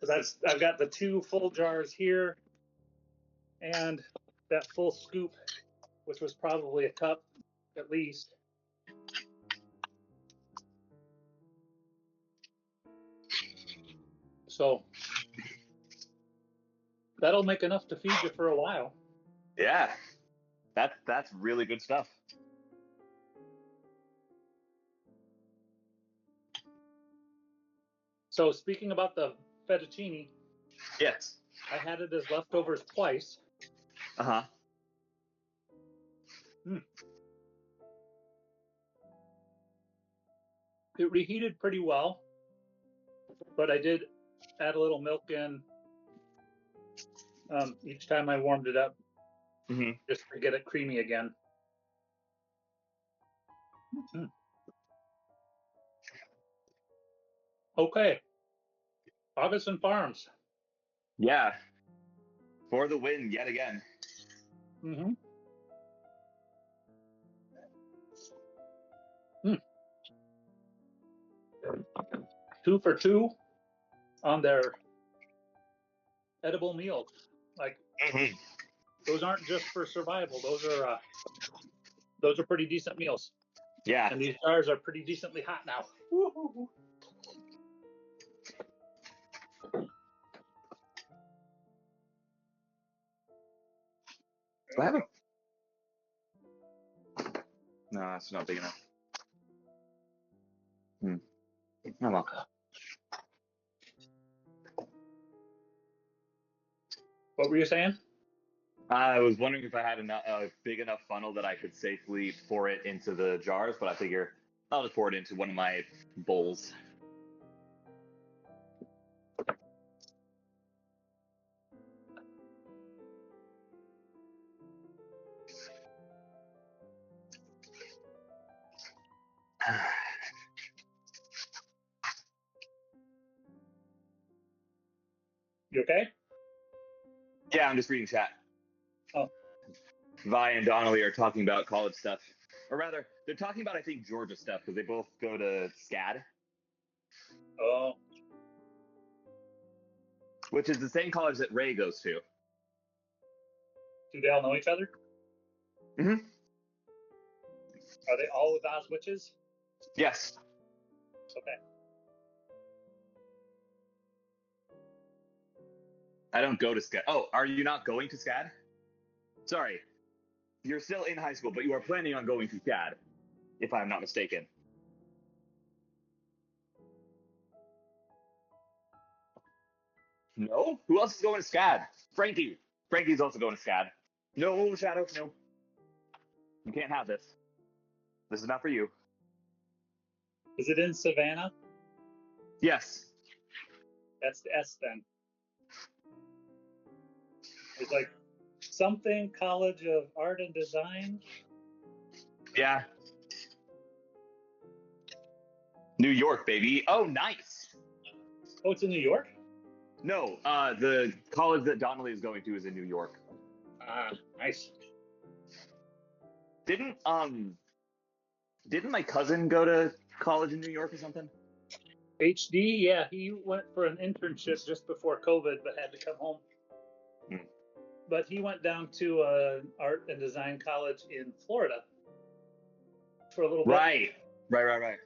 Because I've got the 2 full jars here, and that full scoop, which was probably a cup at least. So that'll make enough to feed you for a while. Yeah, that's really good stuff. So speaking about the fettuccine, Yes. I had it as leftovers twice. Uh-huh. It reheated pretty well, but I did add a little milk in each time I warmed it up, just to get it creamy again. Okay, Augustin Farms. Yeah. For the win yet again. Mm-hmm. 2 for 2 on their edible meals. Like those aren't just for survival. Those are pretty decent meals. Yeah. And these jars are pretty decently hot now. Woo-hoo-hoo. Do I have a... No, that's not big enough. Oh well. What were you saying? I was wondering if I had a big enough funnel that I could safely pour it into the jars, but I figure I'll just pour it into one of my bowls. You okay? Yeah, I'm just reading chat. Oh. Vi and Donnelly are talking about college stuff. Or rather, they're talking about, I think, Georgia stuff, because they both go to SCAD. Oh. Which is the same college that Ray goes to. Do they all know each other? Mm-hmm. Are they all with Oz witches? Yes. Okay. I don't go to SCAD. Oh, are you not going to SCAD? Sorry. You're still in high school, but you are planning on going to SCAD, if I'm not mistaken. No? Who else is going to SCAD? Frankie. Frankie's also going to SCAD. No, Shadow, no. You can't have this. This is not for you. Is it in Savannah? Yes. That's the S then. It's like something College of Art and Design. Yeah. New York, baby. Oh, nice. Oh, it's in New York? No, the college that Donnelly is going to is in New York. Ah, nice. Didn't my cousin go to college in New York or something? HD, yeah, he went for an internship just before COVID, but had to come home. But he went down to art and design college in Florida for a little bit. Right.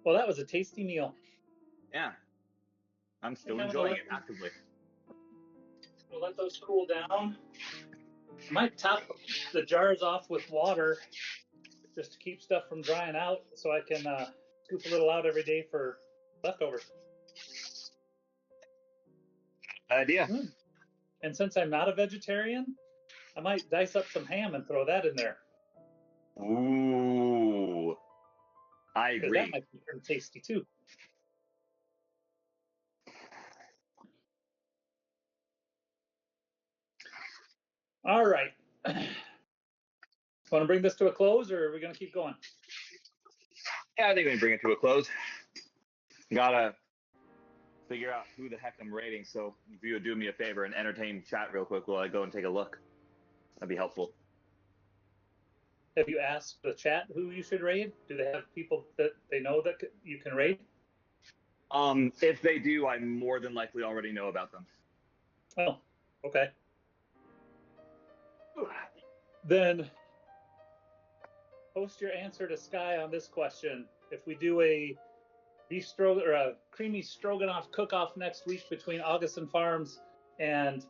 Well, that was a tasty meal. Yeah. I'm still Yeah, enjoying well, it actively. We'll let those cool down. I might top the jars off with water just to keep stuff from drying out so I can scoop a little out every day for leftovers. Idea. And since I'm not a vegetarian, I might dice up some ham and throw that in there. Ooh. I Because agree. that might be pretty tasty too. All right. Want to bring this to a close, or are we going to keep going? Yeah, I think we can bring it to a close. Gotta figure out who the heck I'm rating, so if you would do me a favor and entertain chat real quick while I go and take a look, that'd be helpful. Have you asked the chat who you should raid? Do they have people that they know that you can raid? If they do, I more than likely already know about them. Oh, okay. Then post your answer to Sky on this question. If we do a beef or a creamy stroganoff cook-off next week between Augustin Farms and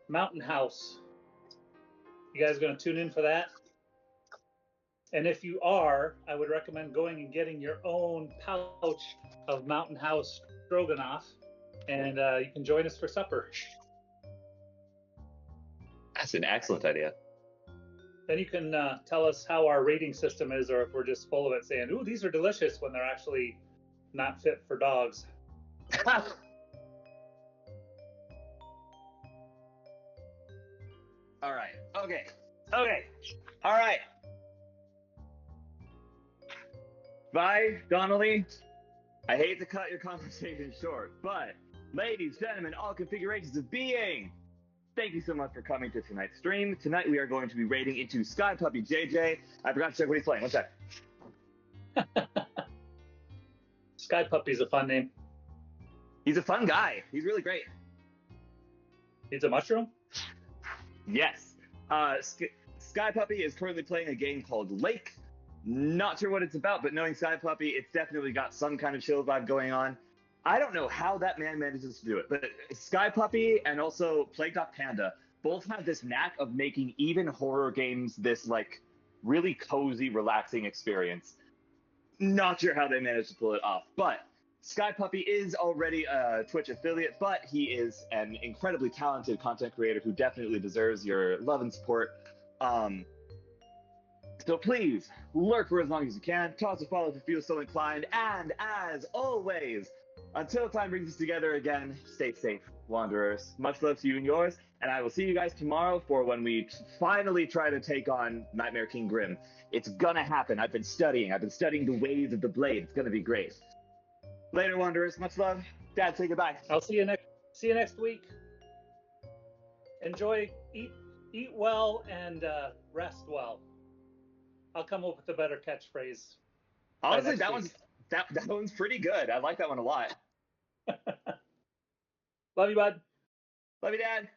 Mountain House, you guys going to tune in for that? And if you are, I would recommend going and getting your own pouch of Mountain House stroganoff, and you can join us for supper. That's an excellent idea. Then you can tell us how our rating system is, or if we're just full of it saying, ooh, these are delicious, when they're actually not fit for dogs. All right. Okay. All right. Bye, Donnelly. I hate to cut your conversation short, but ladies, gentlemen, all configurations of being, thank you so much for coming to tonight's stream. Tonight we are going to be raiding into Sky Puppy JJ. I forgot to check what he's playing. One sec. Sky Puppy's a fun name. He's a fun guy. He's really great. He's a mushroom? Yes. Sky Puppy is currently playing a game called Lake. Not sure what it's about, but knowing Sky Puppy, it's definitely got some kind of chill vibe going on. I don't know how that man manages to do it, but Sky Puppy and also Plague Dot Panda both have this knack of making even horror games this like really cozy, relaxing experience. Not sure how they manage to pull it off, but Sky Puppy is already a Twitch affiliate, but he is an incredibly talented content creator who definitely deserves your love and support. So please, lurk for as long as you can, toss a follow if you feel so inclined, and as always, until time brings us together again, stay safe, Wanderers. Much love to you and yours, and I will see you guys tomorrow for when we finally try to take on Nightmare King Grim. It's gonna happen. I've been studying the ways of the blade. It's gonna be great. Later, Wanderers. Much love. Dad, say goodbye. I'll see you next week. Enjoy, eat well, and rest well. I'll come up with a better catchphrase. Honestly, that one's pretty good. I like that one a lot. Love you, bud. Love you, Dad.